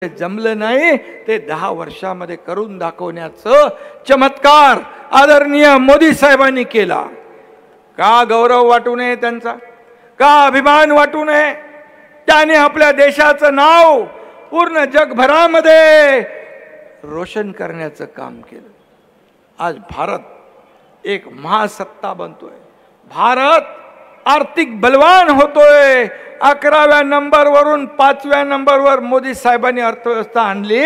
जमलं नाही ते 10 वर्षामध्ये करून दाखवण्याचं चमत्कार आदरणीय मोदी साहेबांनी केला। का गौरव वाटू नये त्यांचा, का अभिमान वाटू नये? त्याने आपल्या देशाचं नाव पूर्ण जगभरामध्ये रोशन करण्याचं काम केलं। आज भारत एक महासत्ता बनतोय, भारत आर्थिक बलवान होतोय। 11व्या नंबरवरून 5व्या नंबरवर मोदी साहेबांनी अर्थव्यवस्था आणली।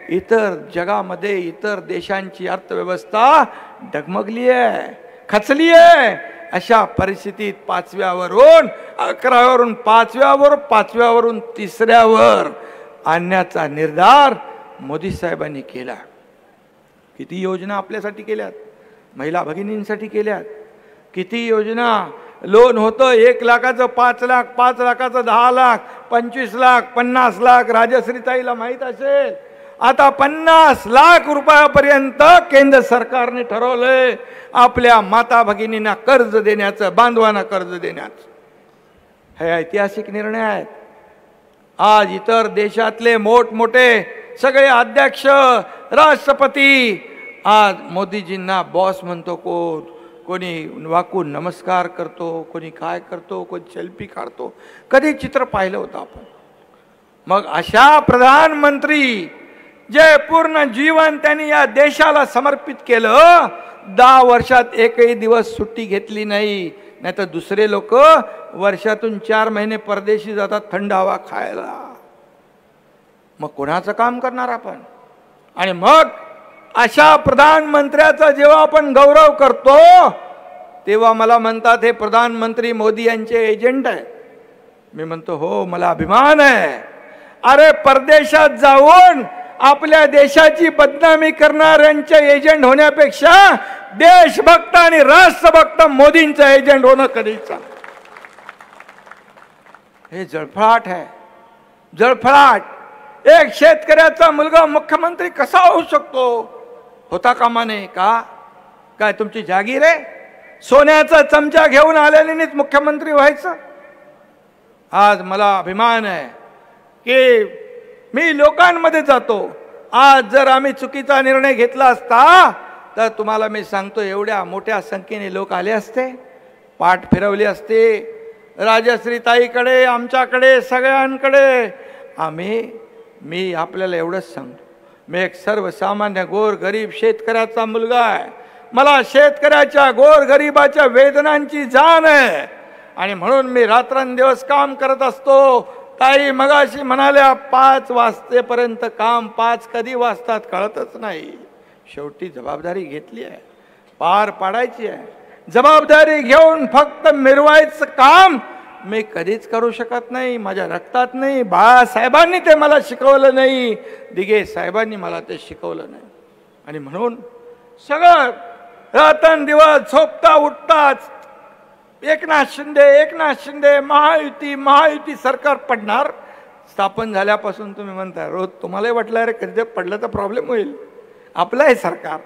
इतर जगामध्ये इतर देशांची अर्थव्यवस्था डगमगली आहे, खचली आहे। अशा परिस्थितीत 5व्यावरून 11व्यावरून 5व्यावर 5व्यावरून 3ऱ्यावर आणण्याचा निर्धार मोदी साहेबांनी केला। किती योजना आपल्यासाठी केल्यात, महिला भगिनींसाठी केल्यात। किती योजना, लोन होतं 1 लाखाचं 5 लाख, 5 लाखाचं 10 लाख, 25 लाख, 50 लाख। राजश्रीताईला माहीत असेल, आता 50 लाख रुपयापर्यंत केंद्र सरकारने ठरवलंय आपल्या माता भगिनींना कर्ज देण्याचं, बांधवांना कर्ज देण्याचं। हे ऐतिहासिक निर्णय आहेत। आज इतर देशातले मोठमोठे सगळे अध्यक्ष, राष्ट्रपती आज मोदीजींना बॉस म्हणतो, कोणी वाकून नमस्कार करतो, कोणी काय करतो, कोणी सेल्फी काढतो। कधी चित्र पाहिलं होतं आपण? मग अशा प्रधानमंत्री जे पूर्ण जीवन त्यांनी या देशाला समर्पित केलं, 10 वर्षात एकही दिवस सुट्टी घेतली नाही। नाहीतर दुसरे लोक वर्षातून 4 महिने परदेशी जातात थंड हवा खायला। मग कोणाचं काम करणार आपण? आणि मग अशा प्रधानमंत्र्याचा जेव्हा आपण गौरव करतो तेव्हा मला म्हणतात हे प्रधानमंत्री मोदी यांचे एजंट आहे। मी म्हणतो हो, मला अभिमान आहे। अरे परदेशात जाऊन आपल्या देशाची बदनामी करणाऱ्यांचे एजंट होण्यापेक्षा देशभक्त आणि राष्ट्रभक्त मोदींचा एजंट होणं कधीच चांगलं। हे जळफळाट आहे, जळफळाट। एक शेतकऱ्याचा मुलगा मुख्यमंत्री कसा होऊ शकतो? होता कामा नये का? काय तुमची जागीर आहे? सोन्याचा चमचा घेऊन आलेल्यानेच मुख्यमंत्री व्हायचं? आज मला अभिमान आहे की मी लोकांमध्ये जातो। आज जर आम्ही चुकीचा निर्णय घेतला असता तर तुम्हाला मी सांगतो एवढ्या मोठ्या संख्येने लोक आले असते, पाठ फिरवली असते राजश्रीताईकडे, आमच्याकडे, सगळ्यांकडे। मी आपल्याला एवढंच सांगतो, मी एक सर्वसामान्य गोर गरीब शेतकऱ्याचा मुलगा आहे। मला शेतकऱ्याच्या गोर गरिबाच्या वेदनांची जाण आहे आणि म्हणून मी रात्रंदिवस काम करत असतो। ताई मगाशी म्हणाल्या 5 वाजतेपर्यंत काम, 5 कधी वाजतात कळतच नाही। शेवटी जबाबदारी घेतली आहे, पार पाडायची आहे। जबाबदारी घेऊन फक्त मिरवायचं काम मी कधीच करू शकत नाही, माझ्या रक्तात नाही। बाळासाहेबांनी ते मला शिकवलं नाही, दिघे साहेबांनी मला ते शिकवलं नाही। आणि म्हणून सगळं रात्रंदिवस झोपता उठताच एकनाथ शिंदे महायुती सरकार पडणार। स्थापन झाल्यापासून तुम्ही म्हणता, रोज तुम्हालाही वाटलं रे कधी पडलं तर प्रॉब्लेम होईल। आपलं आहे सरकार,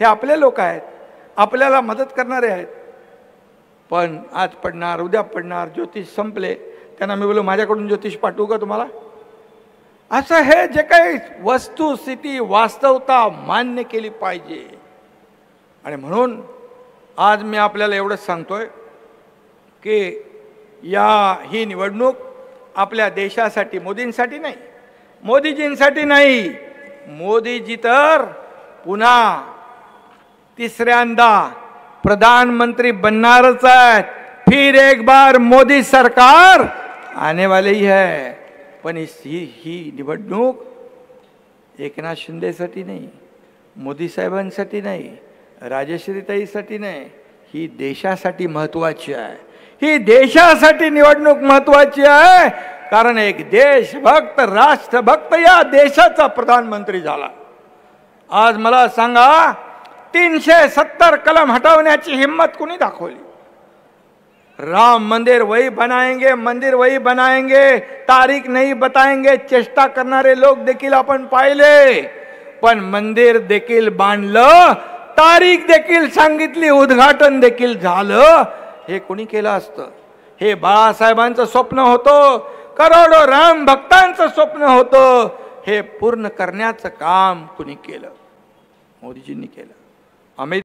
हे आपले लोक आहेत, आपल्याला मदत करणारे आहेत। पण आज पडणार, उद्या पडणार, ज्योतिष संपले। त्यांना मी बोललो माझ्याकडून ज्योतिष पाठवू का तुम्हाला? असं हे जे काही वस्तुस्थिती, वास्तवता मान्य केली पाहिजे। आणि म्हणून आज मी आपल्याला एवढंच सांगतोय की ही निवडणूक आपल्या देशासाठी, मोदींसाठी नाही, मोदीजींसाठी नाही। मोदीजी तर पुन्हा 3ऱ्यांदा प्रधानमंत्री बनणारच आहेत। फिर एक बार मोदी सरकार आने वाली ही है। पण ही निवडणूक एकनाथ शिंदेसाठी नाही, मोदी साहेबांसाठी नाही, राजश्रीताईसाठी नाही, ही देशासाठी महत्त्वाची आहे। ही देशासाठी निवडणूक महत्त्वाची आहे, कारण एक देशभक्त, राष्ट्रभक्त या देशाचा प्रधानमंत्री झाला। आज मला सांगा 370 कलम हटवण्याची हिम्मत कुणी दाखवली? राम मंदिर वही बनाएंगे, मंदिर वही बनाएंगे, तारीख नहीं बताएंगे चेष्टा करणारे लोक देखील आपण पाहिले। पण मंदिर देखील बांधलं, तारीख देखील सांगितली, उद्घाटन देखील झालं। हे कोणी केलं असतं? हे बाळासाहेबांचं स्वप्न होतं, करोडो राम भक्तांचं स्वप्न होतं। हे पूर्ण करण्याचं काम कुणी केलं? मोदीजींनी केलं. अमित